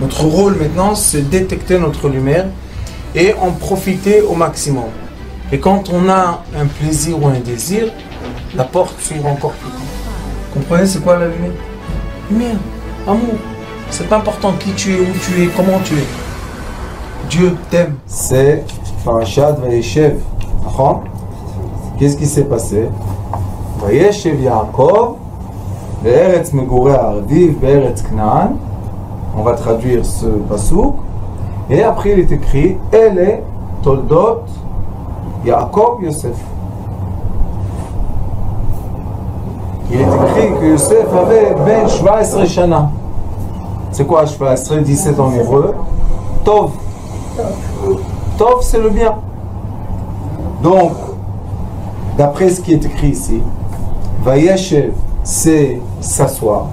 Notre rôle maintenant, c'est détecter notre lumière et en profiter au maximum. Et quand on a un plaisir ou un désir, la porte s'ouvre encore plus grand. Comprenez, c'est quoi la lumière? Lumière, amour. C'est pas important qui tu es, où tu es, comment tu es. Dieu t'aime. C'est Parashat Vayeshev. Qu'est-ce qui s'est passé? Vayeshev Yaakov, Be'eretz Megurei Arviv, Be'eretz Knaan. On va traduire ce passouk. Et après il est écrit Ele Toldot Yaakov Yosef. Il est écrit que Yosef avait Ben 17 Shana. C'est quoi 17? 17 en hébreu. Tov. Tov, c'est le bien. Donc, d'après ce qui est écrit ici, Vayeshev, c'est s'asseoir.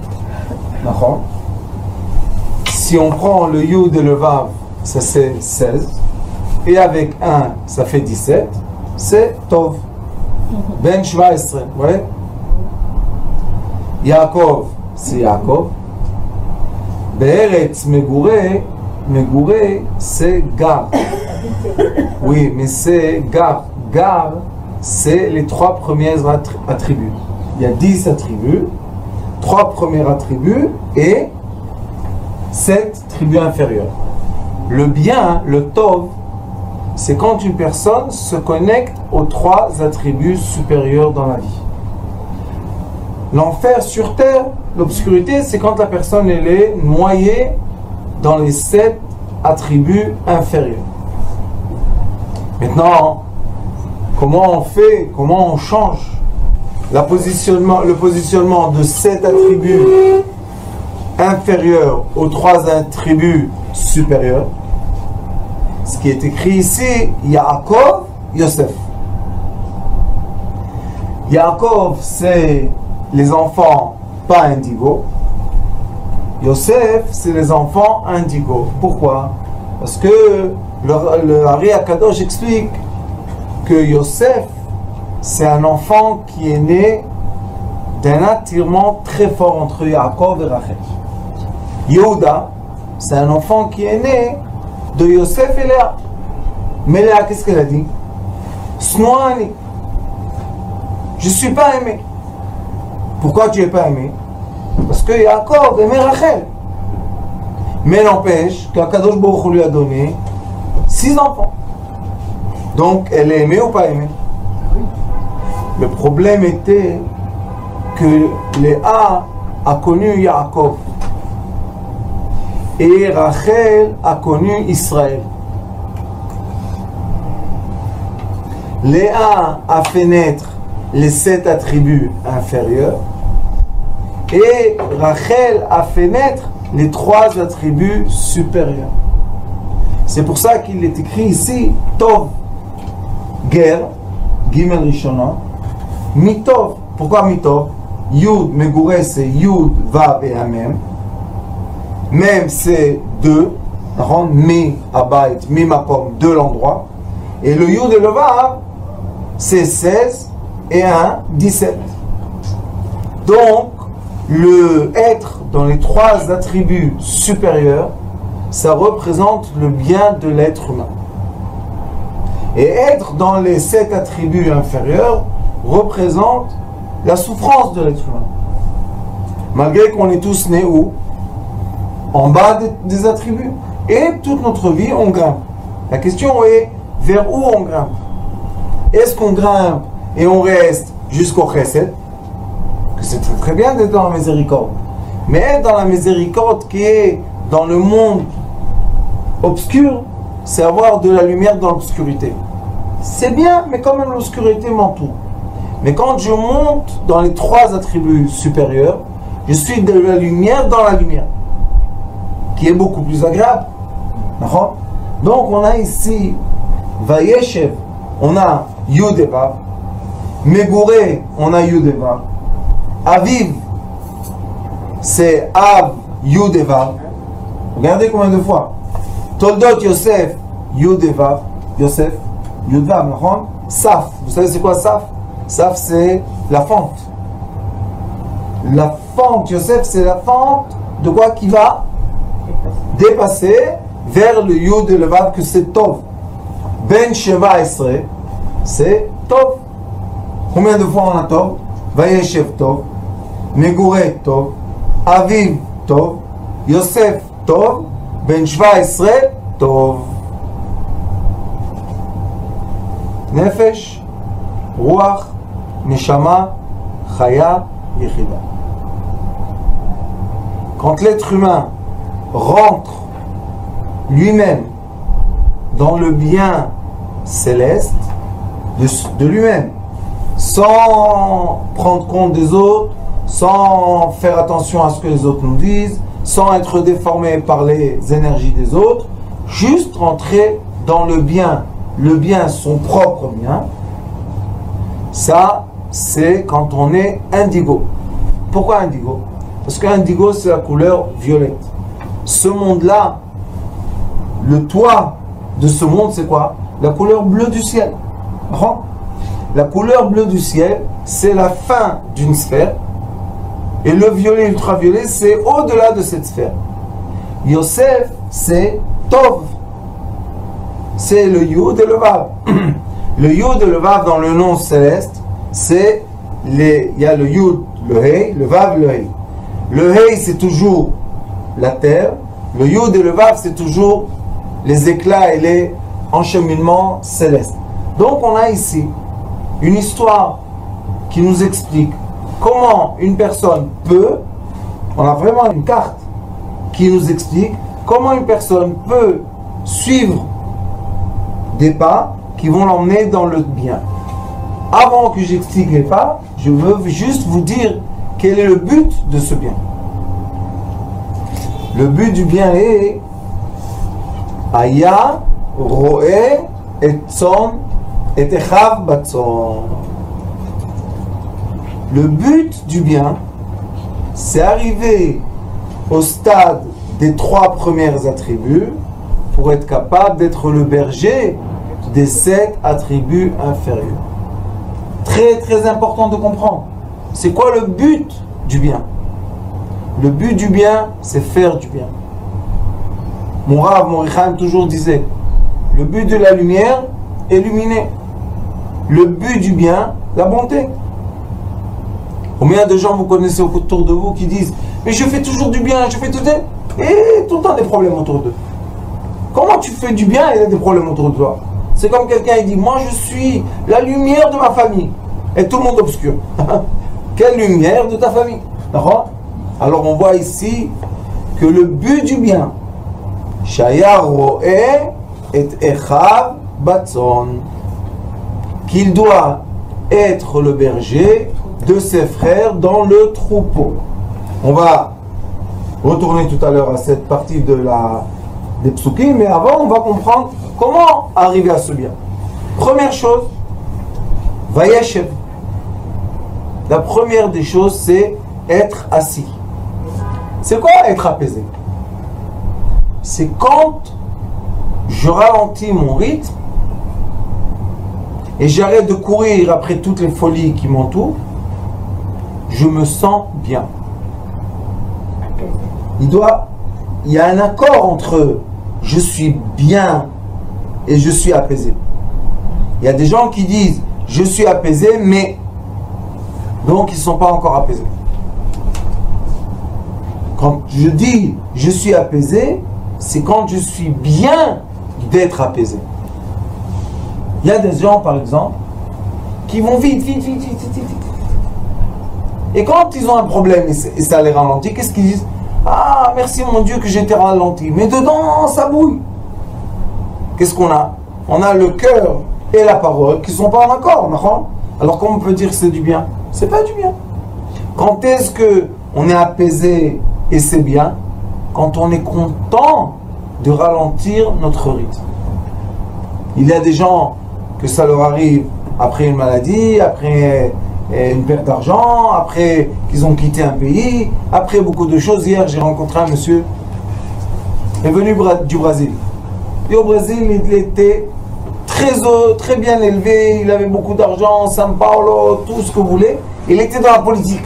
D'accord? Si on prend le Yud et le Vav, ça c'est 16. Et avec 1, ça fait 17. C'est Tov. Ben 17. Vous voyez? Yaakov, c'est Yaakov. Be'eretz Megurei, Megurei, c'est Gar. Oui, mais c'est Gar. Gar, c'est les 3 premiers attributs. Il y a 10 attributs, 3 premiers attributs et 7 tribus inférieures. Le bien, le Tov, c'est quand une personne se connecte aux 3 attributs supérieurs dans la vie. L'enfer sur terre, l'obscurité, c'est quand la personne elle est noyée dans les 7 attributs inférieurs. Maintenant, comment on fait, comment on change le positionnement de 7 attributs inférieurs aux 3 attributs supérieurs? Ce qui est écrit ici, Yaakov, Yosef. Yaakov, c'est les enfants pas indigos. Yosef, c'est les enfants indigos. Pourquoi? Parce que le Ari Akadosh explique que Yosef, c'est un enfant qui est né d'un attirement très fort entre Yaakov et Rachel. Yehuda, c'est un enfant qui est né de Yosef et Léa. Mais Léa, qu'est-ce qu'elle a dit? Snoani. Je ne suis pas aimé. Pourquoi tu n'es pas aimé? Parce que Yaakov aimait Rachel. Mais n'empêche qu'Akadosh Baruch Hu lui a donné 6 enfants. Donc elle est aimée ou pas aimée? Le problème était que Léa a connu Yaakov et Rachel a connu Israël. Léa a fait naître les 7 attributs inférieurs et Rachel a fait naître les 3 attributs supérieurs. C'est pour ça qu'il est écrit ici Tov, Ger, Gimel Rishona, Mitov. Pourquoi Mitov? Yud, Megurei, c'est Yud, Vav et Amem. Mem, c'est 2. Mi, Abayit, Mi, Makom, 2 l'endroit. Et le Yud et le Vav, c'est 16 et 1, 17. Donc, le être dans les 3 attributs supérieurs, ça représente le bien de l'être humain. Et être dans les 7 attributs inférieurs représente la souffrance de l'être humain. Malgré qu'on est tous nés où? En bas des attributs. Et toute notre vie, on grimpe. La question est, vers où on grimpe? Est-ce qu'on grimpe et on reste jusqu'au chesed? Que c'est très, très bien d'être dans la miséricorde. Mais être dans la miséricorde qui est dans le monde obscur, c'est avoir de la lumière dans l'obscurité. C'est bien, mais quand même l'obscurité m'entoure. Mais quand je monte dans les 3 attributs supérieurs, je suis de la lumière dans la lumière, qui est beaucoup plus agréable. Donc on a ici Vayeshev, on a Yud et Vav. Megurei, on a Yud et Vav. Aviv, c'est Av, Yud et Vav. Regardez combien de fois. Toldot Yosef, Yud et Vav. Yosef, Yud Vav. Saf, vous savez c'est quoi Saf? Saf, c'est la fente. La fente, Yosef, c'est la fente de quoi qui va dépasser vers le Yud et le Vav, que c'est Tov. Ben Sheva Esre, c'est Tov. Combien de fois on a Tov? Vayeshev Tov, Megure Tov, Aviv Tov, Yosef Tov, Ben Sheva Esre Tov. Nefesh, Ruach, Neshama, Chaya, Yechida. Quand l'être humain rentre lui-même dans le bien céleste de lui-même, sans prendre compte des autres, sans faire attention à ce que les autres nous disent, sans être déformé par les énergies des autres, juste rentrer dans le bien, son propre bien, ça c'est quand on est indigo. Pourquoi indigo? Parce qu'indigo c'est la couleur violette. Ce monde-là, le toit de ce monde c'est quoi? La couleur bleue du ciel. La couleur bleue du ciel, c'est la fin d'une sphère. Et le violet ultraviolet, c'est au-delà de cette sphère. Yosef, c'est Tov. C'est le Yud et le Vav. Le Yud et le Vav dans le nom céleste, c'est il y a le Yud, le Hei, le Vav, le Hei. Le Hei, c'est toujours la terre. Le Yud et le Vav, c'est toujours les éclats et les encheminements célestes. Donc on a ici une histoire qui nous explique comment une personne peut, on a vraiment une carte qui nous explique comment une personne peut suivre des pas qui vont l'emmener dans le bien. Avant que j'explique les pas, je veux juste vous dire quel est le but de ce bien. Le but du bien est Aya roe et tson et echav batson. Le but du bien, c'est arriver au stade des 3 premiers attributs pour être capable d'être le berger des 7 attributs inférieurs. Très très important de comprendre. C'est quoi le but du bien? Le but du bien, c'est faire du bien. Mon Rav Morichaim toujours disait, le but de la lumière, illuminer. Le but du bien, la bonté. Combien de gens vous connaissez autour de vous qui disent mais je fais toujours du bien, je fais tout ça, et tout le temps des problèmes autour d'eux. Comment tu fais du bien et il y a des problèmes autour de toi? C'est comme quelqu'un qui dit moi je suis la lumière de ma famille et tout le monde obscur. Quelle lumière de ta famille? Alors on voit ici que le but du bien, Shaya roe et echav batson, qu'il doit être le berger de ses frères dans le troupeau. On va retourner tout à l'heure à cette partie des psukim, mais avant on va comprendre comment arriver à ce bien. Première chose, vayeshev. La première des choses, c'est être assis. C'est quoi être apaisé? C'est quand je ralentis mon rythme et j'arrête de courir après toutes les folies qui m'entourent, je me sens bien. Il y a un accord entre je suis bien et je suis apaisé. Il y a des gens qui disent je suis apaisé, mais donc ils ne sont pas encore apaisés. Quand je dis je suis apaisé, c'est quand je suis bien d'être apaisé. Il y a des gens, par exemple, qui vont vite. Et quand ils ont un problème et ça les ralentit, qu'est-ce qu'ils disent? Ah, merci mon Dieu que j'étais ralenti. Mais dedans, ça bouille. Qu'est-ce qu'on a? On a le cœur et la parole qui ne sont pas en accord. Alors comment on peut dire que c'est du bien? C'est pas du bien. Quand est-ce qu'on est apaisé et c'est bien? Quand on est content de ralentir notre rythme. Il y a des gens que ça leur arrive après une maladie, après une perte d'argent, après qu'ils ont quitté un pays, après beaucoup de choses. Hier, j'ai rencontré un monsieur, il est venu du Brésil. Et au Brésil, il était très bien élevé, il avait beaucoup d'argent, São Paulo, tout ce que vous voulez. Il était dans la politique.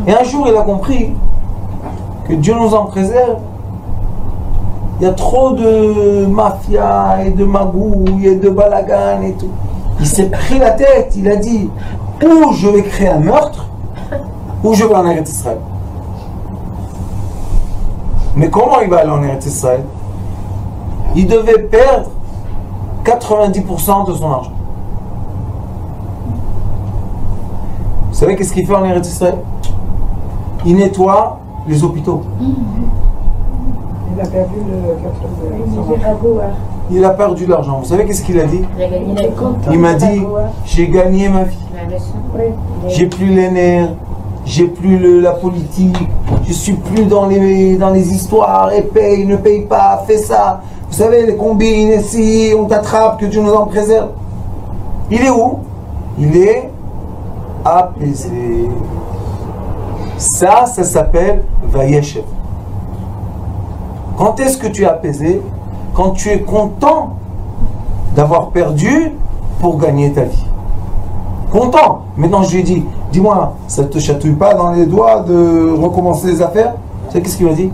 Et un jour, il a compris que Dieu nous en préserve. Il y a trop de mafia et de magouilles et de balagan et tout. Il s'est pris la tête, il a dit, ou je vais créer un meurtre, ou je vais en Eretz Israël. Mais comment il va aller en Eretz Israël? Il devait perdre 90% de son argent. Vous savez qu'est-ce qu'il fait en Eretz Israël? Il nettoie les hôpitaux. Il a perdu Il a perdu de l'argent. Vous savez qu'est-ce qu'il a dit? le... Il m'a dit, j'ai gagné ma vie. J'ai plus les nerfs, j'ai plus la politique, je suis plus dans les histoires, et paye, ne paye pas, fais ça. Vous savez, les combines, ici, on t'attrape, que Dieu nous en préserve. Il est où? Il est apaisé. Ça s'appelle Vayeshev. Quand est-ce que tu es apaisé? Quand tu es content d'avoir perdu pour gagner ta vie. Content. Maintenant, je lui ai dit, dis-moi, ça ne te chatouille pas dans les doigts de recommencer les affaires? Vous savez qu'est-ce qu'il m'a dit?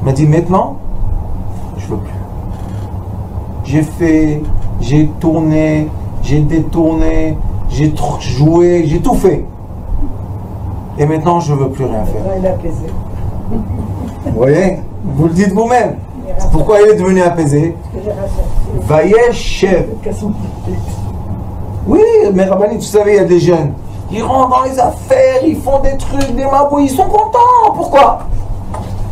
Il m'a dit, maintenant, je veux plus. J'ai fait, j'ai tourné, j'ai détourné, j'ai joué, j'ai tout fait. Et maintenant, je ne veux plus rien faire. Il est apaisé. Vous voyez? Vous le dites vous-même. Pourquoi il est devenu apaisé? Vayeshev. Oui, mais Rabbani, tu savais, il y a des jeunes. Ils rentrent dans les affaires, ils font des trucs, des mabouilles, ils sont contents. Pourquoi?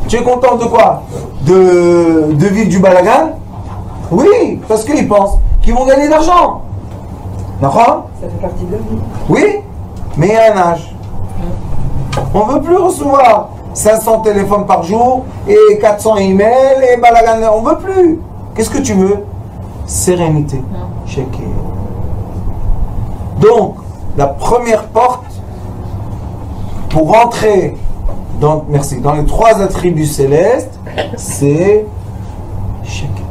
Tu es content de quoi? De vivre du balagan? Oui, parce qu'ils pensent qu'ils vont gagner de l'argent. D'accord? Ça fait partie de la vie. Oui, mais il y a un âge. On ne veut plus recevoir 500 téléphones par jour et 400 emails et balagan. On ne veut plus. Qu'est-ce que tu veux? Sérénité. Checker. Donc, la première porte pour entrer dans les 3 attributs célestes, c'est Sheket.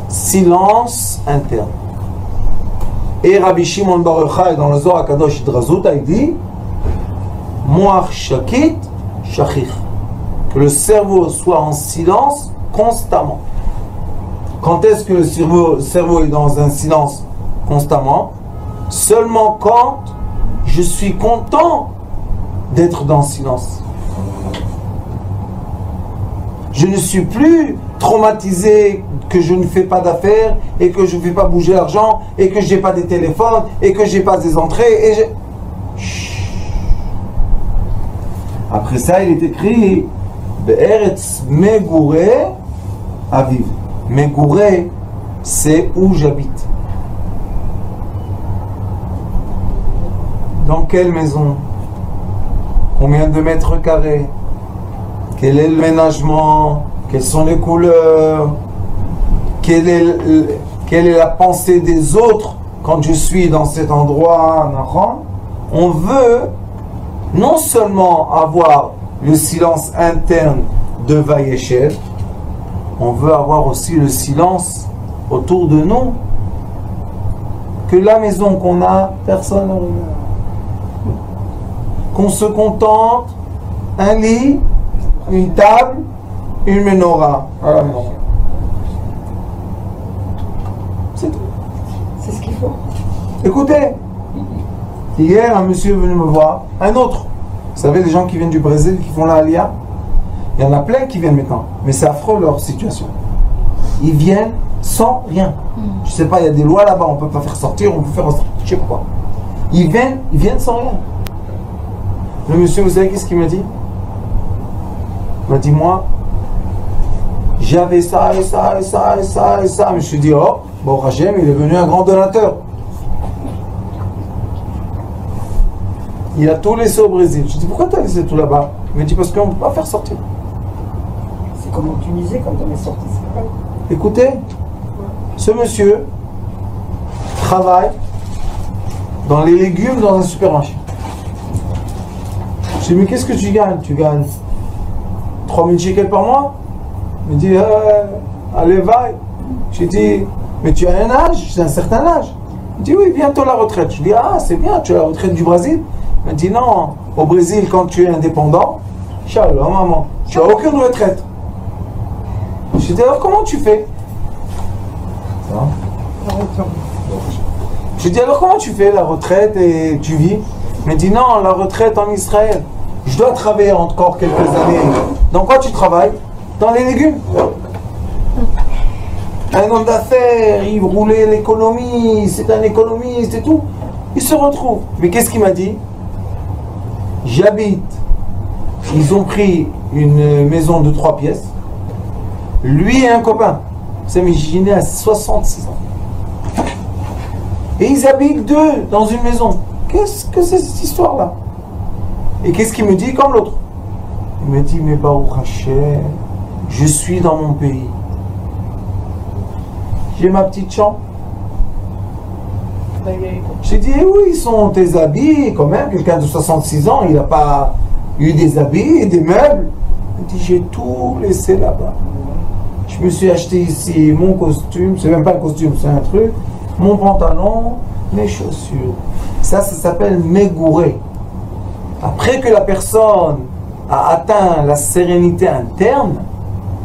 Silence interne. Et Rabbi Shimon Bar Yochai dans le Zohar HaKadosh Drazuta, il dit Moach Shakit Shachich. Que le cerveau soit en silence constamment. Quand est-ce que le cerveau est dans un silence constamment? Seulement quand je suis content d'être dans le silence. Je ne suis plus traumatisé que je ne fais pas d'affaires et que je ne fais pas bouger l'argent et que je n'ai pas des téléphones et que je n'ai pas des entrées. Après ça, il est écrit Be'eretz Megureh Aviv. Megureh, c'est où j'habite. Dans quelle maison? Combien de mètres carrés? Quel est le ménagement? Quelles sont les couleurs? Quelle est la pensée des autres quand je suis dans cet endroit? On veut non seulement avoir le silence interne de Vayeshev, on veut avoir aussi le silence autour de nous. Que la maison qu'on a, personne ne regarde. Qu'on se contente, un lit, une table, une menorah à la maison. C'est tout. C'est ce qu'il faut. Écoutez, hier un monsieur est venu me voir, un autre. Vous savez, les gens qui viennent du Brésil, qui font la Aliyah, il y en a plein qui viennent maintenant, mais c'est affreux leur situation. Ils viennent sans rien. Je sais pas, il y a des lois là-bas, on peut pas faire sortir, on peut faire sortir, je sais pas quoi. Ils viennent sans rien. Le monsieur, vous savez qu'est-ce qu'il m'a dit? Il m'a dit, moi, j'avais ça et ça et ça et ça et ça. Je me suis dit, oh, bon, Hachem, il est devenu un grand donateur. Il a tout laissé au Brésil. Je dis, pourquoi tu as laissé tout là-bas? Il m'a dit, parce qu'on ne peut pas faire sortir. C'est comme en Tunisie quand on est sorti, c'est pareil. Écoutez, ce monsieur travaille dans les légumes dans un supermarché. Je dis, mais qu'est-ce que tu gagnes? Tu gagnes 3000 shekels par mois? Il me dit, allez, va. J'ai dit, mais tu as un âge, j'ai un certain âge. Il dit, oui, bientôt la retraite. Je dis, ah, c'est bien, tu as la retraite du Brésil? Il me dit, non, au Brésil, quand tu es indépendant, Shalom, maman. Tu n'as aucune retraite. Je dis, alors comment tu fais? Ça va? Je dis, alors comment tu fais la retraite et tu vis? Il me dit, non, la retraite en Israël. Je dois travailler encore quelques années. Dans quoi tu travailles? Dans les légumes. Un homme d'affaires, il roulait l'économie, c'est un économiste et tout. Il se retrouve. Mais qu'est-ce qu'il m'a dit? J'habite. Ils ont pris une maison de 3 pièces. Lui et un copain. Vous imaginez à 66 ans. Et ils habitent 2 dans une maison. Qu'est-ce que c'est cette histoire-là? Et qu'est-ce qu'il me dit comme l'autre? Il me dit, mais Baruch Hashem, je suis dans mon pays. J'ai ma petite chambre. J'ai dit, eh oui, ils sont tes habits, quand même. Quelqu'un de 66 ans, il n'a pas eu des habits et des meubles. Il dit, j'ai tout laissé là-bas. Je me suis acheté ici mon costume, c'est même pas un costume, c'est un truc, mon pantalon, mes chaussures. Ça s'appelle mégouré. Après que la personne a atteint la sérénité interne,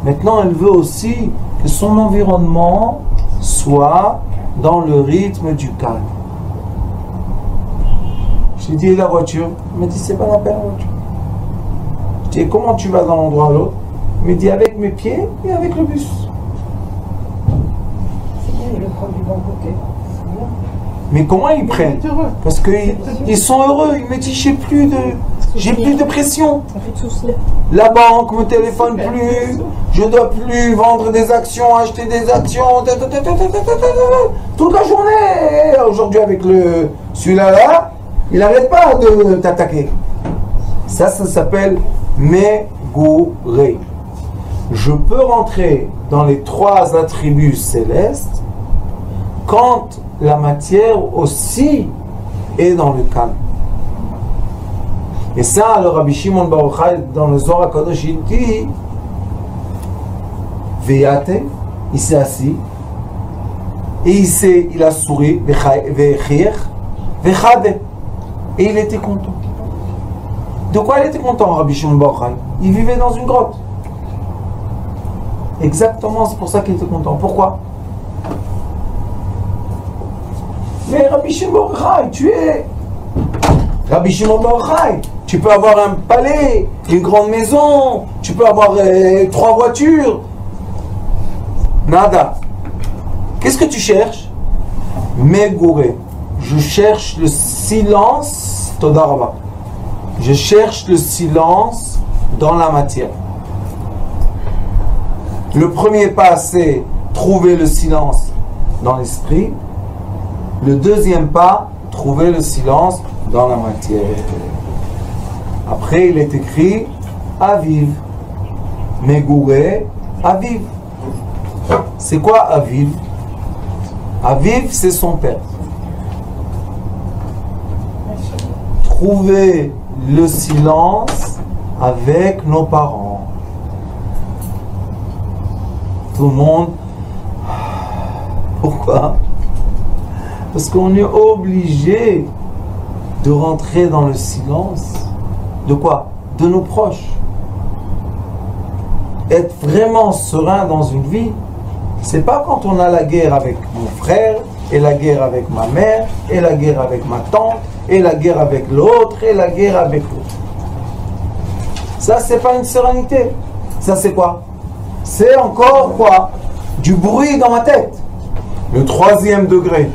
maintenant elle veut aussi que son environnement soit dans le rythme du calme. J'ai dit, la voiture? Il m'a dit, c'est pas la peine la voiture. Je dis, comment tu vas d'un endroit à l'autre? Il m'a dit, avec mes pieds et avec le bus. C'est bien, il le prend du bon côté. C'est bien. Mais comment ils prennent? Parce qu'ils sont heureux. Il me dit, j'ai plus de pression. Ça fait de soucis. La banque me téléphone plus. Je dois plus vendre des actions, acheter des actions. Toute la journée. Aujourd'hui avec celui-là, là, il n'arrête pas de t'attaquer. Ça s'appelle mégouré. Je peux rentrer dans les 3 attributs célestes quand la matière aussi est dans le calme. Et ça, le Rabbi Shimon Bar Yochai, dans le Zohar HaKadosh, il dit, Veyate, il s'est assis, et il a souri, Vechir, Vechade, et il était content. De quoi il était content, Rabbi Shimon Bar Yochai? Il vivait dans une grotte. Exactement, c'est pour ça qu'il était content. Pourquoi? Mais Rabbi Shimon Bar Yochai, tu es Rabbi Shimon Bar Yochai. Tu peux avoir un palais, une grande maison, tu peux avoir 3 voitures. Nada. Qu'est-ce que tu cherches? Mégouré. Je cherche le silence. Toda Rabba. Je cherche le silence dans la matière. Le premier pas, c'est trouver le silence dans l'esprit. Le deuxième pas, trouver le silence dans la matière. Après, il est écrit Aviv. Mégouré, Aviv. C'est quoi Aviv? Aviv, c'est son père. Trouver le silence avec nos parents. Tout le monde. Pourquoi? Parce qu'on est obligé de rentrer dans le silence. De quoi? De nos proches. Être vraiment serein dans une vie, c'est pas quand on a la guerre avec mon frère, et la guerre avec ma mère, et la guerre avec ma tante, et la guerre avec l'autre, et la guerre avec l'autre. Ça, c'est pas une sérénité. Ça, c'est quoi? C'est encore quoi? Du bruit dans ma tête. Le 3e degré.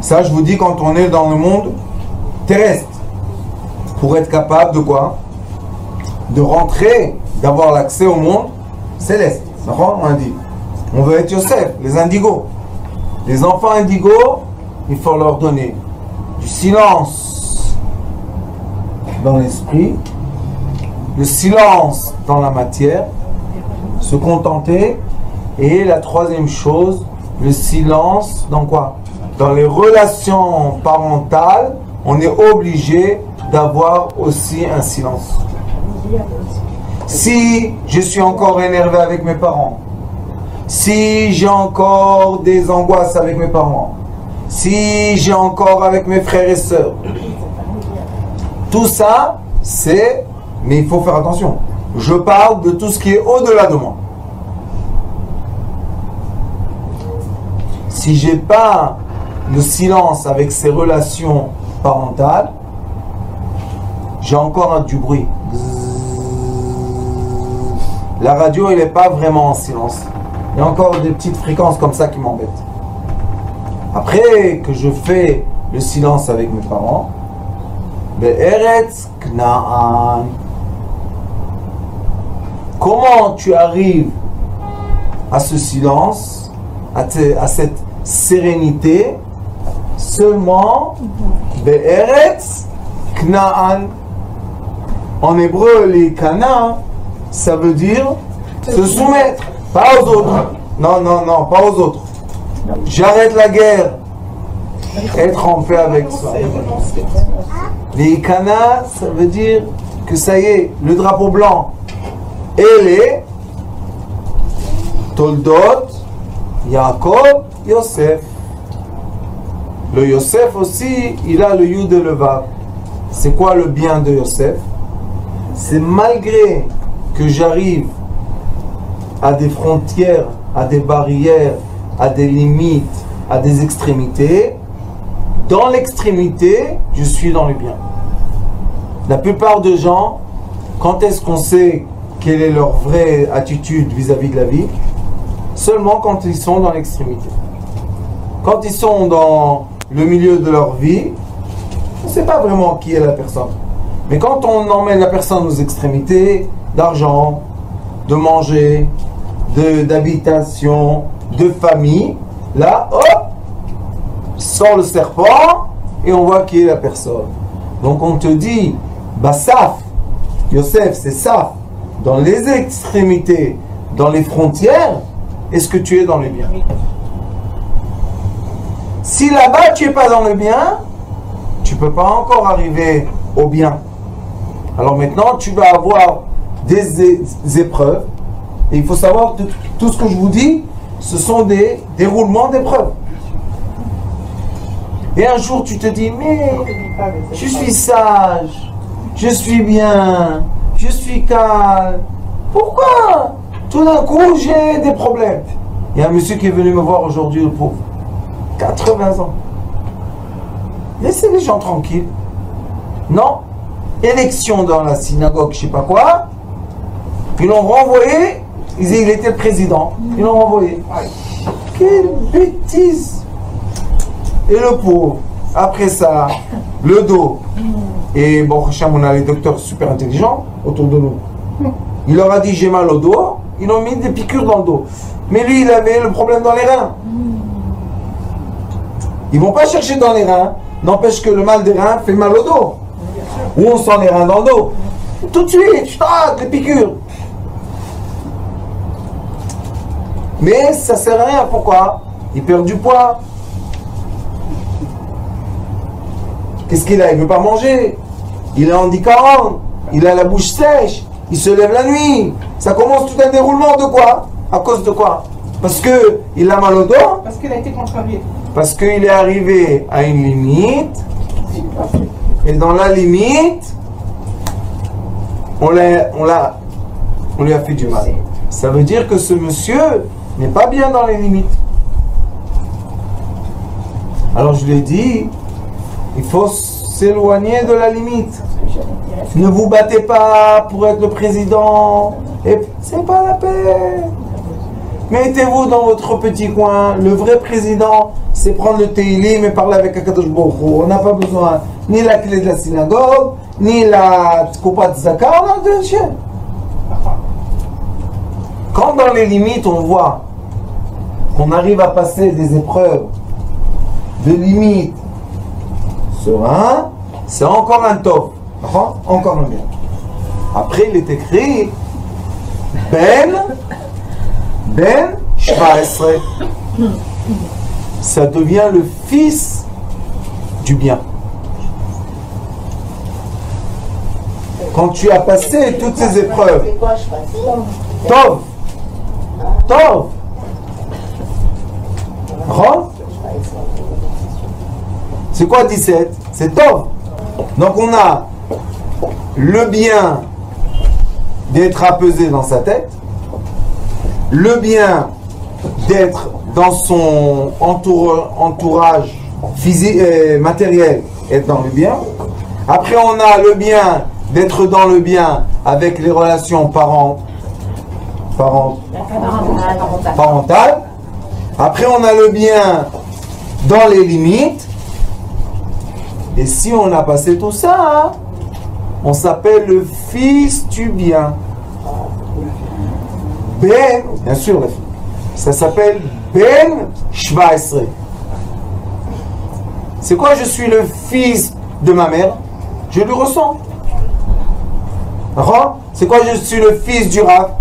Ça, je vous dis, quand on est dans le monde terrestre, pour être capable de quoi? De rentrer, d'avoir l'accès au monde céleste. On a dit. On veut être Yosef, les indigos. Les enfants indigos, il faut leur donner du silence dans l'esprit, le silence dans la matière, se contenter. Et la 3e chose, le silence dans quoi? Dans les relations parentales, on est obligé d'avoir aussi un silence. Si je suis encore énervé avec mes parents, si j'ai encore des angoisses avec mes parents, si j'ai encore avec mes frères et sœurs, tout ça, c'est Mais il faut faire attention. Je parle de tout ce qui est au-delà de moi. Si j'ai pas le silence avec ces relations parentales, j'ai encore du bruit. La radio, elle n'est pas vraiment en silence. Il y a encore des petites fréquences comme ça qui m'embêtent. Après que je fais le silence avec mes parents, Be'eretz Kna'an. Comment tu arrives à ce silence, à cette sérénité? Seulement Be'eretz Kna'an. En hébreu, les Kana, ça veut dire se soumettre, pas aux autres. Non, non, non, pas aux autres. J'arrête la guerre. Être en paix avec soi. Les Kana, ça veut dire que ça y est, le drapeau blanc et les Toldot, Yaakov, Yosef. Le Yosef aussi, il a le Yud et le Vav. C'est quoi le bien de Yosef? C'est malgré que j'arrive à des frontières, à des barrières, à des limites, à des extrémités, dans l'extrémité, je suis dans le bien. La plupart des gens, quand est-ce qu'on sait quelle est leur vraie attitude vis-à-vis de la vie? Seulement quand ils sont dans l'extrémité. Quand ils sont dans le milieu de leur vie, on ne sait pas vraiment qui est la personne. Mais quand on emmène la personne aux extrémités, d'argent, de manger, d'habitation, de famille, là, hop, sort le serpent et on voit qui est la personne. Donc on te dit, Bassaf, Yosef, c'est ça, dans les extrémités, dans les frontières, est-ce que tu es dans le bien? Si là-bas tu n'es pas dans le bien, tu ne peux pas encore arriver au bien. Alors maintenant, tu vas avoir des épreuves. Et il faut savoir que tout ce que je vous dis, ce sont des déroulements d'épreuves. Et un jour, tu te dis, mais je suis sage, je suis bien, je suis calme. Pourquoi tout d'un coup, j'ai des problèmes? Il y a un monsieur qui est venu me voir aujourd'hui, le pauvre. 80 ans. Laissez les gens tranquilles. Non. Élection dans la synagogue, je sais pas quoi. Ils l'ont renvoyé. Il était le président. Ils l'ont renvoyé. Quelle bêtise. Et le pauvre, après ça, le dos. Et bon, on a les docteurs super intelligents autour de nous. Il leur a dit j'ai mal au dos. Ils ont mis des piqûres dans le dos. Mais lui, il avait le problème dans les reins. Ils vont pas chercher dans les reins. N'empêche que le mal des reins fait mal au dos. Ou on sent les reins dans le dos. Tout de suite, les piqûres. Mais ça sert à rien. Pourquoi? Il perd du poids. Qu'est-ce qu'il a? Il ne veut pas manger. Il est handicapant. Il a la bouche sèche. Il se lève la nuit. Ça commence tout un déroulement de quoi? À cause de quoi? Parce qu'il a mal au dos? Parce qu'il a été contrarié. Parce qu'il est arrivé à une limite. Et dans la limite, on lui a fait du mal. Ça veut dire que ce monsieur n'est pas bien dans les limites. Alors je lui ai dit, il faut s'éloigner de la limite. Ne vous battez pas pour être le président. Et c'est pas la peine. Mettez-vous dans votre petit coin. Le vrai président, c'est prendre le Teilim et parler avec Akadosh Baruch Hu. On n'a pas besoin ni la clé de la synagogue, ni la Kupat Zaka. On a deux chiens. Quand dans les limites, on voit qu'on arrive à passer des épreuves de limites serein, c'est encore un top. Encore un bien. Après, il est écrit Ben Shvaesre. Ça devient le fils du bien. Quand tu as passé toutes ces épreuves, Tov, c'est quoi 17? C'est Tov. Donc on a le bien d'être apaisé dans sa tête, le bien d'être dans son entourage physique, matériel, être dans le bien. Après, on a le bien d'être dans le bien avec les relations parentales. Après, on a le bien dans les limites. Et si on a passé tout ça, on s'appelle le fils du bien. Ben, bien sûr, ça s'appelle Ben Shvaesre. C'est quoi je suis le fils de ma mère? Je le ressens. D'accord? C'est quoi je suis le fils du Rav?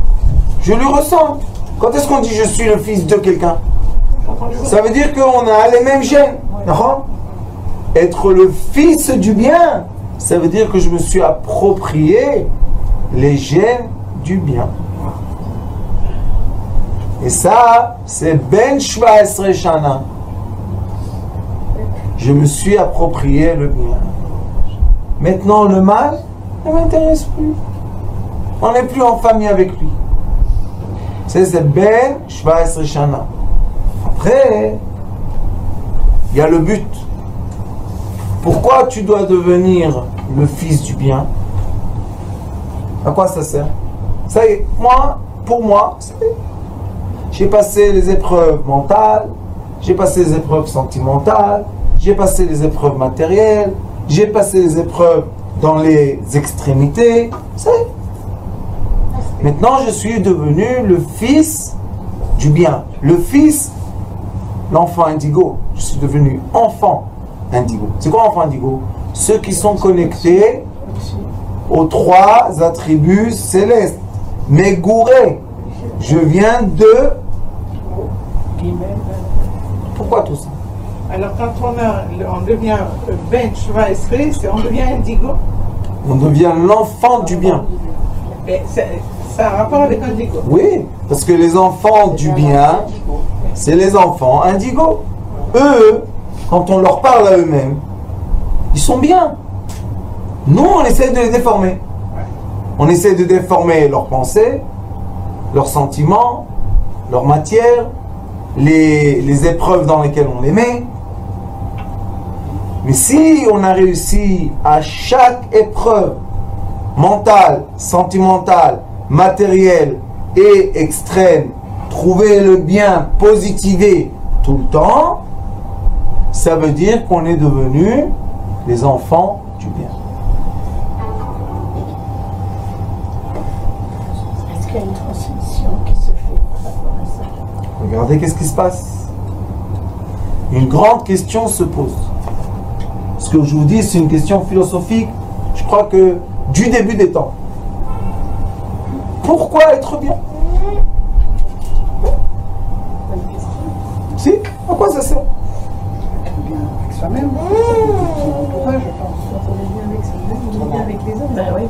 Je le ressens. Quand est-ce qu'on dit je suis le fils de quelqu'un? Ça veut dire qu'on a les mêmes gènes. D'accord? Être le fils du bien, ça veut dire que je me suis approprié les gènes du bien. Et ça, c'est Ben Shvaesre Shana. Je me suis approprié le bien. Maintenant, le mal ne m'intéresse plus. On n'est plus en famille avec lui. C'est Ben Shvaesre Shana. Après, il y a le but. Pourquoi tu dois devenir le fils du bien? À quoi ça sert? Ça y est, pour moi, j'ai passé les épreuves mentales, j'ai passé les épreuves sentimentales, j'ai passé les épreuves matérielles, j'ai passé les épreuves dans les extrémités. Ça y est. Maintenant, je suis devenu le fils du bien. Le fils, l'enfant indigo. Je suis devenu enfant indigo. C'est quoi enfant indigo? Ceux qui sont connectés aux 3 attributs célestes. Megouré. Je viens de... Pourquoi tout ça? Alors quand on devient Ben Shvaesre, on devient indigo. On devient l'enfant du bien. Mais ça a un rapport avec indigo. Oui, parce que les enfants du bien, c'est les enfants indigos. Eux, quand on leur parle à eux-mêmes, ils sont bien. Nous, on essaie de les déformer. On essaie de déformer leurs pensées, leurs sentiments, leur matière, les épreuves dans lesquelles on les met. Mais si on a réussi à chaque épreuve mentale, sentimentale, matérielle et extrême, trouver le bien, positiver tout le temps, ça veut dire qu'on est devenu les enfants du bien. Est-ce qu'il y a une transmission qui se fait par rapport à ça? Regardez qu'est-ce qui se passe. Une grande question se pose. Ce que je vous dis, c'est une question philosophique, je crois que du début des temps. Pourquoi être bien? Si, à quoi ça sert? Bien avec soi-même. Pourquoi je pense? Quand on est bien avec soi-même, on est bien avec les autres. Ben oui.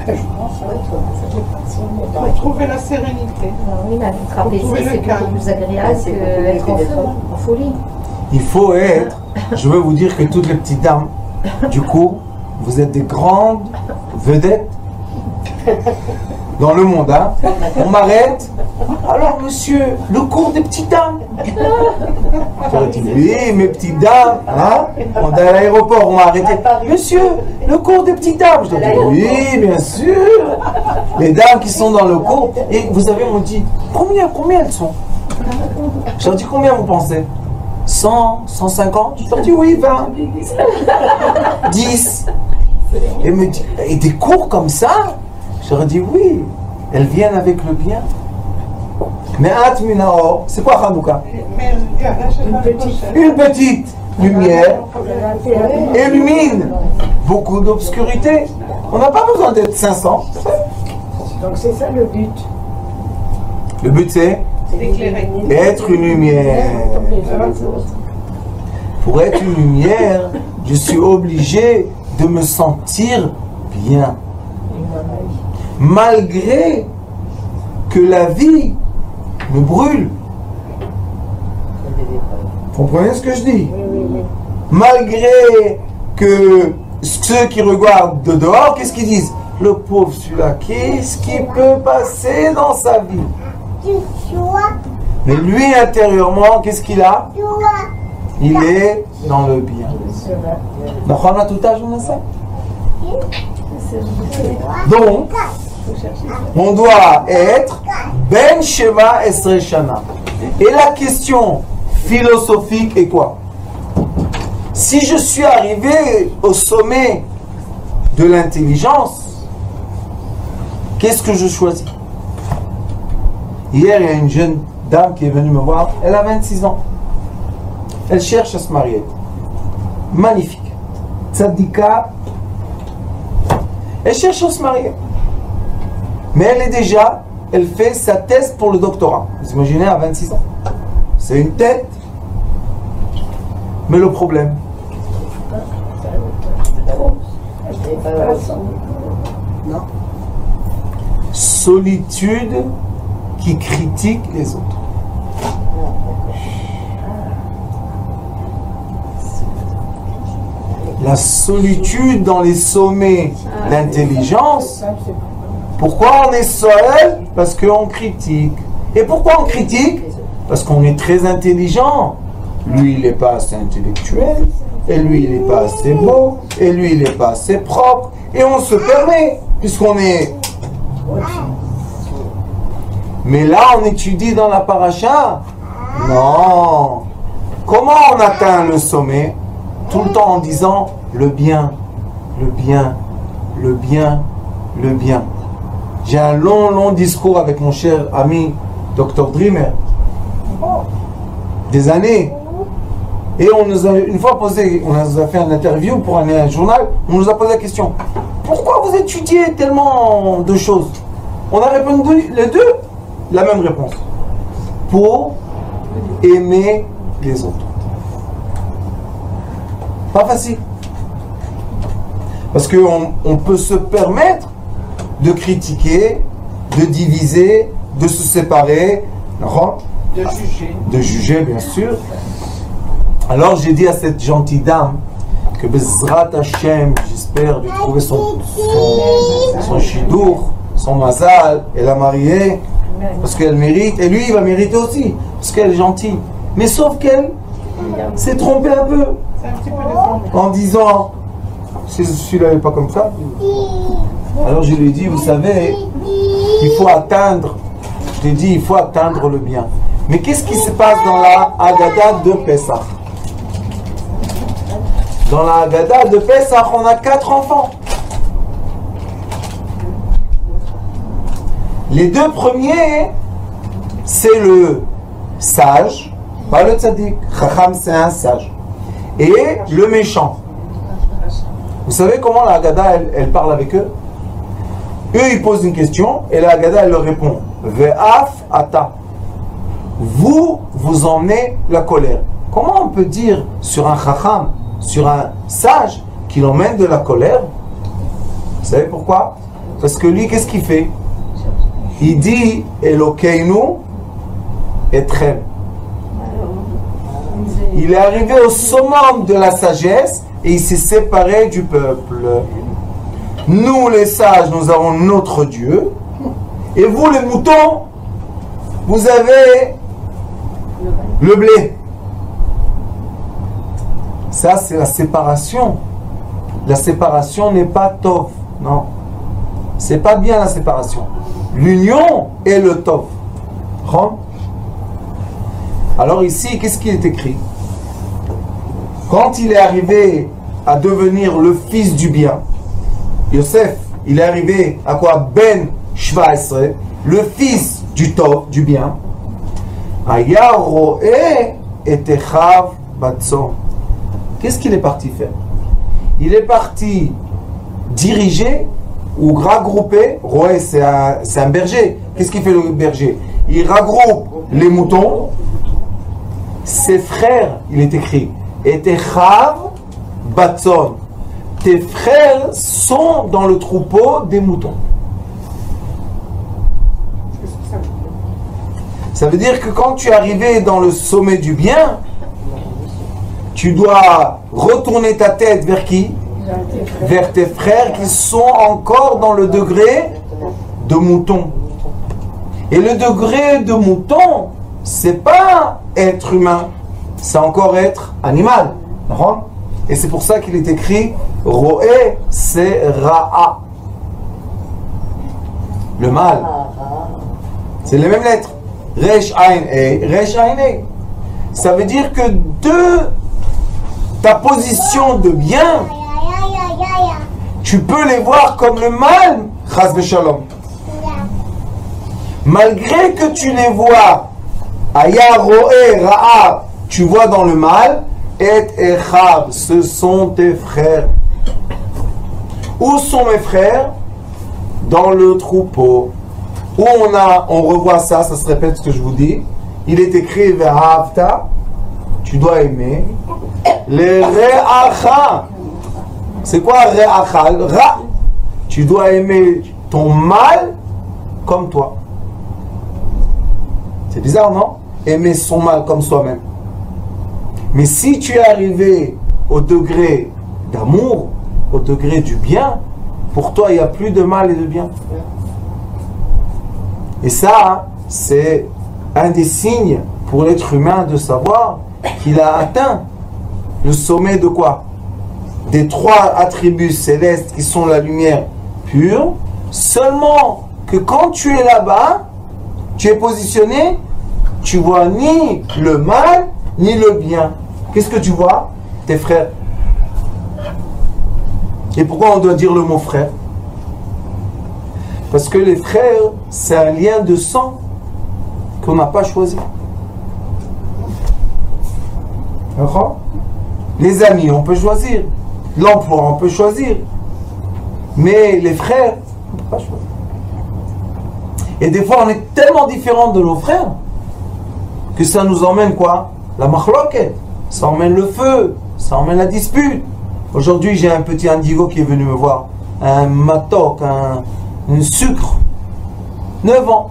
Je pense, ouais, ça fait partie. Pour trouver la sérénité. Oui, mais être apaisé, trouver le c'est calme. beaucoup plus agréable qu'être en feu, en folie. Il faut être, je veux vous dire que toutes les petites dames, du coup, vous êtes des grandes vedettes dans le monde, hein. On m'arrête. Alors, monsieur, le cours des petites dames. J'aurais dit, oui, mes petites dames, hein. On est à l'aéroport, on m'a arrêté. Monsieur, le cours des petites dames. Je leur dis, oui, bien sûr. Les dames qui sont dans le cours. Et vous avez, on dit, combien elles sont? Je leur dis, combien vous pensez? 100, 150? Je leur dis, oui, 20. 10. Et me dit, et des cours comme ça? Je leur dis, oui, elles viennent avec le bien. Mais Atminao, c'est quoi Hanouka? Une petite lumière illumine beaucoup d'obscurité. On n'a pas besoin d'être 500. Donc c'est ça le but. Le but c'est être une lumière. Pour être une lumière, je suis obligé de me sentir bien. Malgré que la vie me brûle. Vous comprenez ce que je dis? Malgré que ceux qui regardent de dehors, qu'est-ce qu'ils disent? Le pauvre celui-là, qu'est-ce qui peut passer dans sa vie? Mais lui, intérieurement, qu'est-ce qu'il a? Il est dans le bien. Donc, on a tout âge, on a ça. Donc, on doit être Ben Sheva Esre Shana. Et la question philosophique est quoi? Si je suis arrivé au sommet de l'intelligence, qu'est-ce que je choisis? Hier, il y a une jeune dame qui est venue me voir. Elle a 26 ans. Elle cherche à se marier. Magnifique. Tzadika. Elle cherche à se marier. Mais elle fait sa thèse pour le doctorat. Vous imaginez, à 26 ans. C'est une tête. Mais le problème, solitude qui critique les autres. La solitude dans les sommets d'intelligence. Pourquoi on est seul? Parce qu'on critique. Et pourquoi on critique? Parce qu'on est très intelligent. Lui, il n'est pas assez intellectuel. Et lui, il n'est pas assez beau. Et lui, il n'est pas assez propre. Et on se permet, puisqu'on est... Mais là, on étudie dans la paracha. Non. Comment on atteint le sommet? Tout le temps en disant le bien, le bien, le bien, le bien. J'ai un long discours avec mon cher ami Dr Dreamer. Des années. Et on nous a une fois posé, on nous a fait une interview pour un journal, on nous a posé la question. Pourquoi vous étudiez tellement de choses? On a répondu les deux la même réponse. Pour aimer les autres. Pas facile. Parce qu'on peut se permettre de critiquer, de diviser, de se séparer, de juger bien sûr. Alors j'ai dit à cette gentille dame que Bezrat Hashem, j'espère lui trouver son chidour, son mazal, et la marier, parce qu'elle mérite, et lui il va mériter aussi, parce qu'elle est gentille. Mais sauf qu'elle s'est trompée un peu, en disant, si celui-là n'est pas comme ça. Alors je lui ai dit, vous savez, il faut atteindre, je lui ai dit, il faut atteindre le bien. Mais qu'est-ce qui se passe dans la Haggadah de Pessah? Dans la Haggadah de Pessah, on a 4 enfants. Les 2 premiers, c'est le sage, pas le tzaddik. Chacham, c'est un sage. Et le méchant. Vous savez comment la Haggadah, elle parle avec eux? Eux, ils posent une question et la Haggadah, elle leur répond. Ve'af ata. Vous emmenez la colère. Comment on peut dire sur un chacham, sur un sage, qu'il emmène de la colère? Vous savez pourquoi? Parce que lui, qu'est-ce qu'il fait? Il dit Elokeinu etrem. Il est arrivé au summum de la sagesse et il s'est séparé du peuple. Nous, les sages, nous avons notre Dieu. Et vous, les moutons, vous avez le blé. Ça, c'est la séparation. La séparation n'est pas tov. Non. C'est pas bien la séparation. L'union est le tov. Alors ici, qu'est-ce qui est écrit? Quand il est arrivé à devenir le fils du bien, Yosef, il est arrivé à quoi? Ben Shvaesre, le fils du tov, du bien. Aya ro'e et echav batzon. Qu'est-ce qu'il est parti faire? Il est parti diriger ou regrouper. Roé, c'est un berger. Qu'est-ce qu'il fait le berger? Il regroupe les moutons. Ses frères, il est écrit, et Echav batzon. Tes frères sont dans le troupeau des moutons. Ça veut dire que quand tu es arrivé dans le sommet du bien, tu dois retourner ta tête vers qui? vers tes frères qui sont encore dans le degré de mouton. Et le degré de mouton, c'est pas être humain, c'est encore être animal. Et c'est pour ça qu'il est écrit Roé, c'est Ra'a. Le mal. C'est les mêmes lettres. Resh Ain E, Resh Ain E. Ça veut dire que de ta position de bien, tu peux les voir comme le mal, Chas v'Shalom. Malgré que tu les vois, Aya Roé Ra'a, tu vois dans le mal, Et Echab, ce sont tes frères. Où sont mes frères? Dans le troupeau. Où on revoit ça, ça se répète ce que je vous dis. Il est écrit Ve'ahavta, tu dois aimer. Les Re'acha. C'est quoi Re'acha? Ra. Tu dois aimer ton mal comme toi. C'est bizarre, non? Aimer son mal comme soi-même. Mais si tu es arrivé au degré d'amour, au degré du bien, pour toi, il n'y a plus de mal et de bien. Et ça, c'est un des signes pour l'être humain de savoir qu'il a atteint le sommet de quoi? Des trois attributs célestes qui sont la lumière pure. Seulement que quand tu es là-bas, tu es positionné, tu vois ni le mal, ni le bien. Qu'est-ce que tu vois? Tes frères. Et pourquoi on doit dire le mot frère? Parce que les frères, c'est un lien de sang qu'on n'a pas choisi. D'accord? Les amis, on peut choisir. L'emploi, on peut choisir. Mais les frères, on ne peut pas choisir. Et des fois, on est tellement différents de nos frères que ça nous emmène quoi? La machloket. Ça emmène le feu. Ça emmène la dispute. Aujourd'hui, j'ai un petit indigo qui est venu me voir. Un matok, un sucre. 9 ans.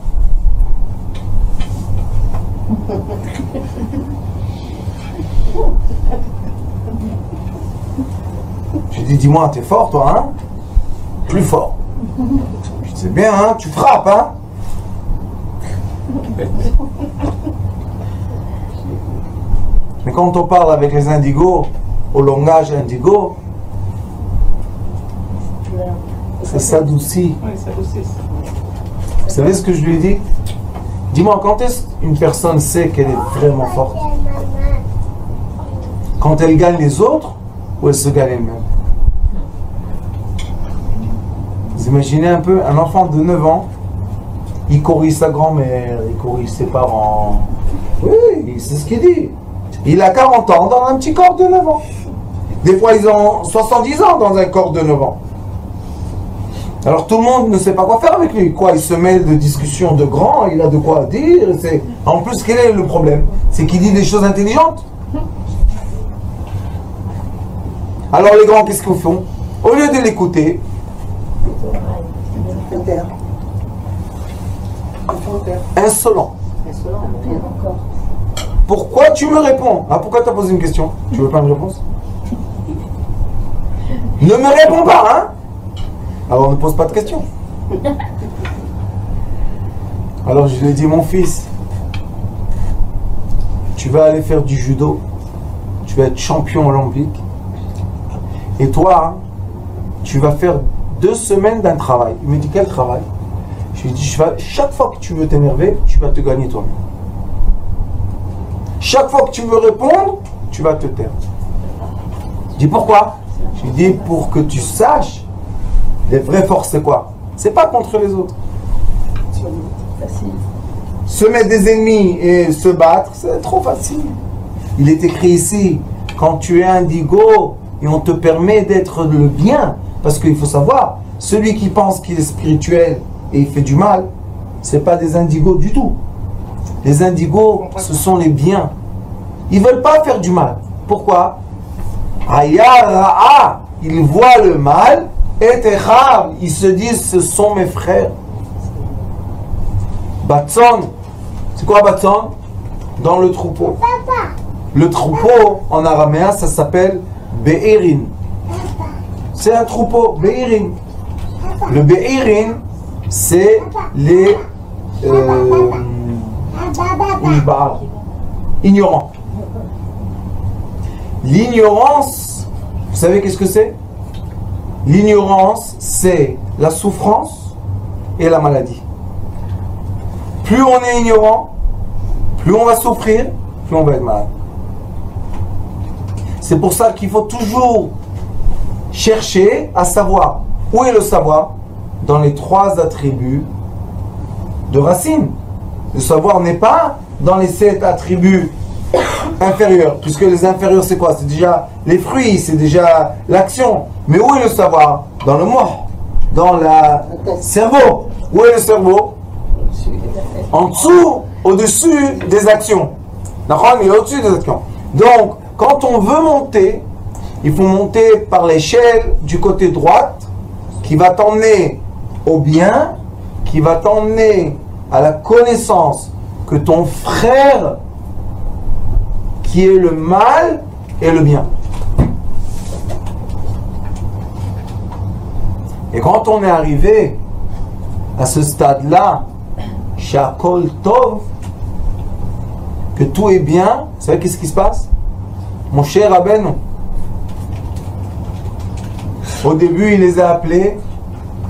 J'ai dit, dis-moi, t'es fort toi, hein? Plus fort. Je dis, c'est bien, hein? Tu frappes, hein? Mais quand on parle avec les indigos, au langage indigo, ça s'adoucit. Oui, ça aussi. Vous savez ce que je lui ai dit? Dis-moi, quand est-ce qu'une personne sait qu'elle est vraiment forte? Quand elle gagne les autres ou elle se gagne elle-même? Vous imaginez un peu, un enfant de 9 ans, il corrige sa grand-mère, il corrige ses parents. Oui, c'est ce qu'il dit. Il a 40 ans dans un petit corps de 9 ans. Des fois, ils ont 70 ans dans un corps de 9 ans. Alors tout le monde ne sait pas quoi faire avec lui. Quoi, il se mêle de discussions de grands, il a de quoi dire. En plus, quel est le problème? C'est qu'il dit des choses intelligentes. Alors les grands, qu'est-ce qu'ils font? Au lieu de l'écouter, insolent. Pourquoi tu me réponds? Ah, pourquoi tu as posé une question? Tu veux pas une réponse? Ne me réponds pas, hein? Alors ne pose pas de questions. Alors je lui ai dit, mon fils, tu vas aller faire du judo, tu vas être champion olympique, et toi, tu vas faire 2 semaines d'un travail. Il me dit, quel travail? Je lui ai dit, chaque fois que tu veux t'énerver, tu vas te gagner toi-même. Chaque fois que tu veux répondre, tu vas te taire. Je dis pourquoi? Je lui dis pour que tu saches, les vraies forces c'est quoi? C'est pas contre les autres. Se mettre des ennemis et se battre, c'est trop facile. Il est écrit ici, quand tu es indigo et on te permet d'être le bien, parce qu'il faut savoir, celui qui pense qu'il est spirituel et il fait du mal, c'est pas des indigos du tout. Les indigos, ce sont les biens. Ils ne veulent pas faire du mal. Pourquoi? Ayara'a, ils voient le mal, et Echab, ils se disent, ce sont mes frères. Batson, c'est quoi Batson? Dans le troupeau. Le troupeau, en araméen, ça s'appelle Be'erin. c'est un troupeau, Be'irin. Le Be'irin, c'est les ignorants. L'ignorance, vous savez qu'est-ce que c'est? L'ignorance, c'est la souffrance et la maladie. Plus on est ignorant, plus on va souffrir, plus on va être malade. C'est pour ça qu'il faut toujours chercher à savoir. Où est le savoir? Dans les 3 attributs de racine. Le savoir n'est pas dans les 7 attributs inférieurs, puisque les inférieurs c'est quoi? C'est déjà les fruits, c'est déjà l'action. Mais où est le savoir? Dans le moi, dans le cerveau. Où est le cerveau? En dessous, au-dessus des actions. D'accord? Il est au-dessus des actions. Donc, quand on veut monter, il faut monter par l'échelle du côté droite, qui va t'emmener au bien, qui va t'emmener à la connaissance que ton frère, qui est le mal, est le bien. Et quand on est arrivé à ce stade-là, Shakol Tov, que tout est bien, vous savez qu'est-ce qui se passe? Mon cher Rabbeinu, au début, il les a appelés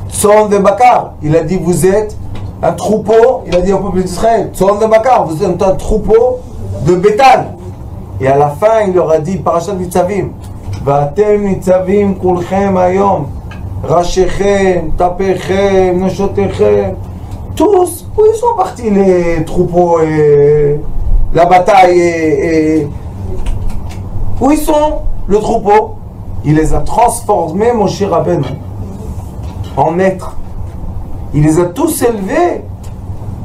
Tzon de Bakar. Il a dit, vous êtes un troupeau, il a dit au peuple d'Israël, Tzon de Bakar, vous êtes un troupeau de bétail. Et à la fin, il leur a dit, Parashat Nitzavim, Va'atem Nitzavim kulchem hayom, Rashechem, Tapechem, Neshotechem. Tous, où ils sont partis les troupeaux et la bataille et où ils sont le troupeau? Il les a transformés, mon cher Rabbeinu, en êtres. Il les a tous élevés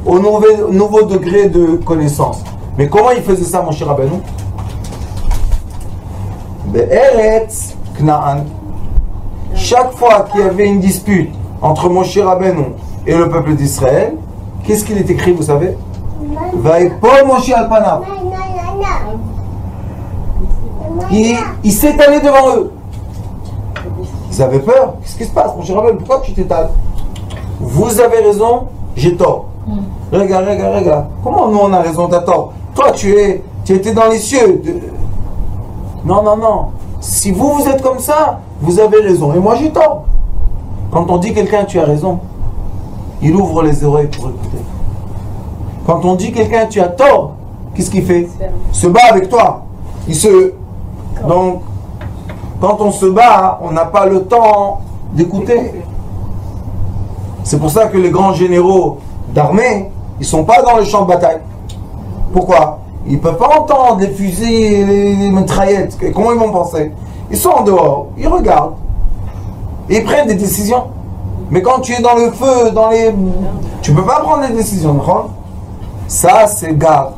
au nouveau degré de connaissance. Mais comment il faisait ça, mon cher Rabbeinu? Be'eretz Kna'an. Chaque fois qu'il y avait une dispute entre Moshe Rabbeinu et le peuple d'Israël, qu'est-ce qu'il est écrit, vous savez? Vaïpol Moshe al panav. Il s'est allé devant eux. Ils avaient peur. Qu'est-ce qui se passe, Moshe Rabbeinu? Pourquoi tu t'étales? Vous avez raison, j'ai tort. Regarde. Comment nous on a raison, t'as tort? Toi tu étais dans les cieux. Non. Si vous êtes comme ça, vous avez raison. Et moi j'ai tort. Quand on dit quelqu'un tu as raison, il ouvre les oreilles pour écouter. Quand on dit quelqu'un tu as tort, qu'est-ce qu'il fait? Se bat avec toi. Donc, quand on se bat, on n'a pas le temps d'écouter. C'est pour ça que les grands généraux d'armée, ils ne sont pas dans le champ de bataille. Pourquoi? Ils ne peuvent pas entendre les fusils, les mitraillettes. Comment ils vont penser? Ils sont en dehors, ils regardent. Et ils prennent des décisions. Mais quand tu es dans le feu, tu ne peux pas prendre des décisions. Non? Ça, c'est garde.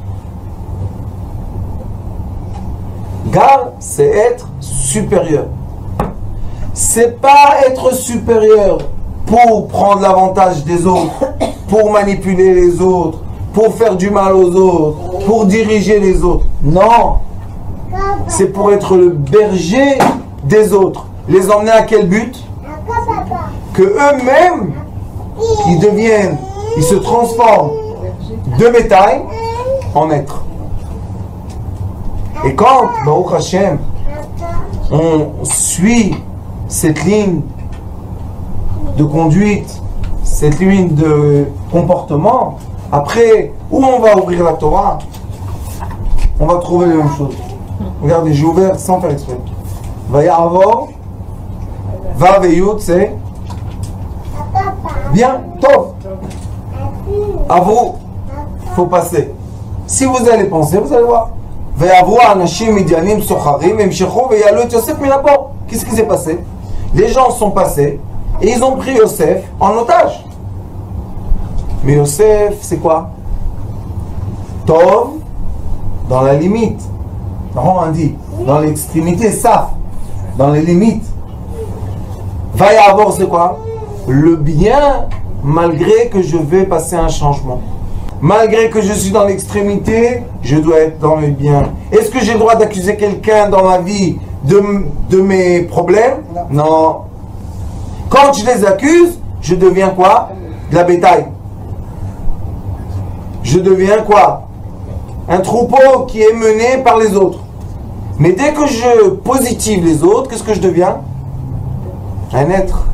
Garde, c'est être supérieur. C'est pas être supérieur pour prendre l'avantage des autres, pour manipuler les autres, pour faire du mal aux autres, pour diriger les autres. Non. C'est pour être le berger des autres. Les emmener à quel but? Que eux-mêmes, ils se transforment de bétail en être. Et quand, Baruch Hashem, on suit cette ligne de conduite, cette ligne de comportement, après, où on va ouvrir la Torah, on va trouver les mêmes choses. Regardez, j'ai ouvert sans faire exprès. Vayavor, va veyut, c'est bien, top. À vous, il faut passer. Si vous allez penser, vous allez voir. Qu'est-ce qui s'est passé? Les gens sont passés et ils ont pris Yosef en otage. Mais Yosef, c'est quoi? Tov, dans la limite. On dit, dans l'extrémité, Saf, dans les limites. Va y avoir, c'est quoi? Le bien, malgré que je vais passer un changement. Malgré que je suis dans l'extrémité, je dois être dans le bien. Est-ce que j'ai le droit d'accuser quelqu'un dans ma vie de mes problèmes? Non. Quand je les accuse, je deviens quoi? De la bétail. Je deviens quoi? Un troupeau qui est mené par les autres. Mais dès que je positive les autres, qu'est-ce que je deviens? Un être.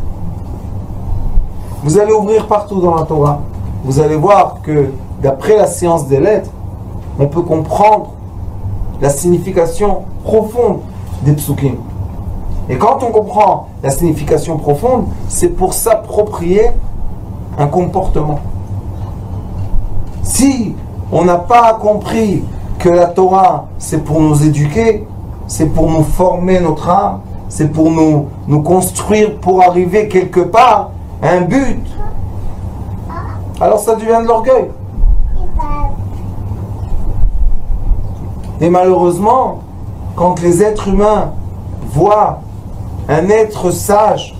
Vous allez ouvrir partout dans la Torah. Vous allez voir que d'après la science des lettres, on peut comprendre la signification profonde des psukim. Et quand on comprend la signification profonde, c'est pour s'approprier un comportement. Si on n'a pas compris que la Torah, c'est pour nous éduquer, c'est pour nous former notre âme, c'est pour nous construire pour arriver quelque part à un but, alors ça devient de l'orgueil. Et malheureusement, quand les êtres humains voient un être sage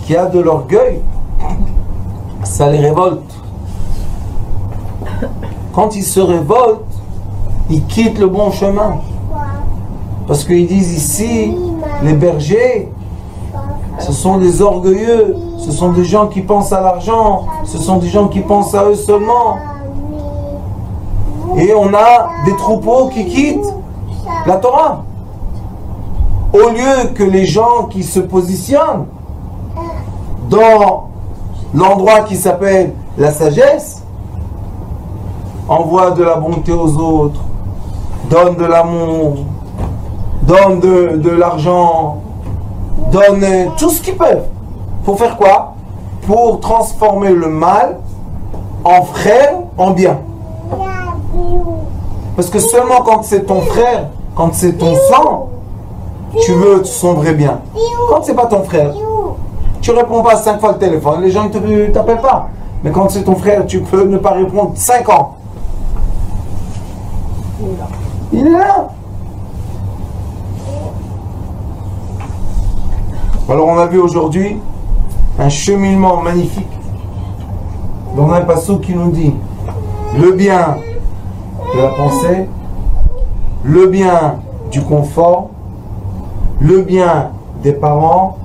qui a de l'orgueil, ça les révolte. Quand ils se révoltent, ils quittent le bon chemin. Parce qu'ils disent ici, les bergers, ce sont des orgueilleux, ce sont des gens qui pensent à l'argent, ce sont des gens qui pensent à eux seulement. Et on a des troupeaux qui quittent la Torah. Au lieu que les gens qui se positionnent dans l'endroit qui s'appelle la sagesse, envoient de la bonté aux autres, donnent de l'amour, donnent de l'argent, donnent tout ce qu'ils peuvent. Pour faire quoi? Pour transformer le mal en frère, en bien. Parce que seulement quand c'est ton frère, quand c'est ton sang, tu veux sombrer bien. Quand c'est pas ton frère, tu réponds pas 5 fois le téléphone, les gens ne t'appellent pas. Mais quand c'est ton frère, tu peux ne pas répondre 5 ans. Il est là. Alors on a vu aujourd'hui un cheminement magnifique dans un passage qui nous dit le bien de la pensée, le bien du confort, le bien des parents,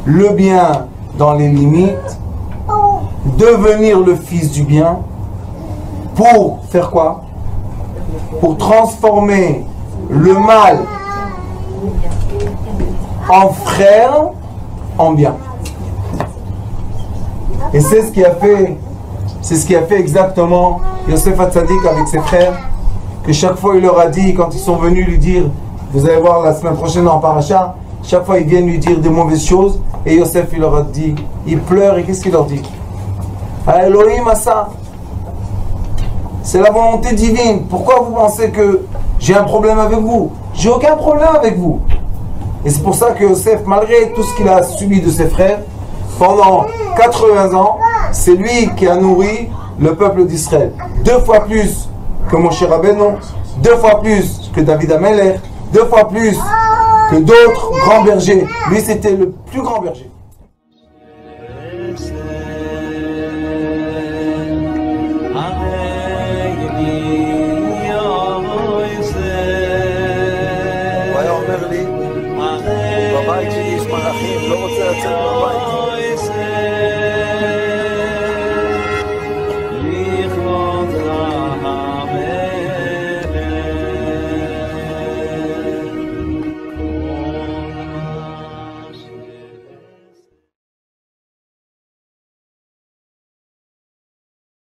le bien dans les limites, devenir le fils du bien, pour faire quoi? Pour transformer le mal en frère, en bien. Et c'est ce qui a fait exactement Yosef Hatzadik avec ses frères, que chaque fois il leur a dit, quand ils sont venus lui dire, vous allez voir la semaine prochaine en Paracha, chaque fois ils viennent lui dire des mauvaises choses, et Yosef il leur a dit, il pleure, et qu'est-ce qu'il leur dit? À Elohim Asa, c'est la volonté divine. Pourquoi vous pensez que j'ai un problème avec vous? J'ai aucun problème avec vous. Et c'est pour ça que Yosef, malgré tout ce qu'il a subi de ses frères, pendant 80 ans, c'est lui qui a nourri le peuple d'Israël. 2 fois plus que Moshe Rabbeinu, 2 fois plus que David Amelech, 2 fois plus que d'autres grands bergers. Lui, c'était le plus grand berger.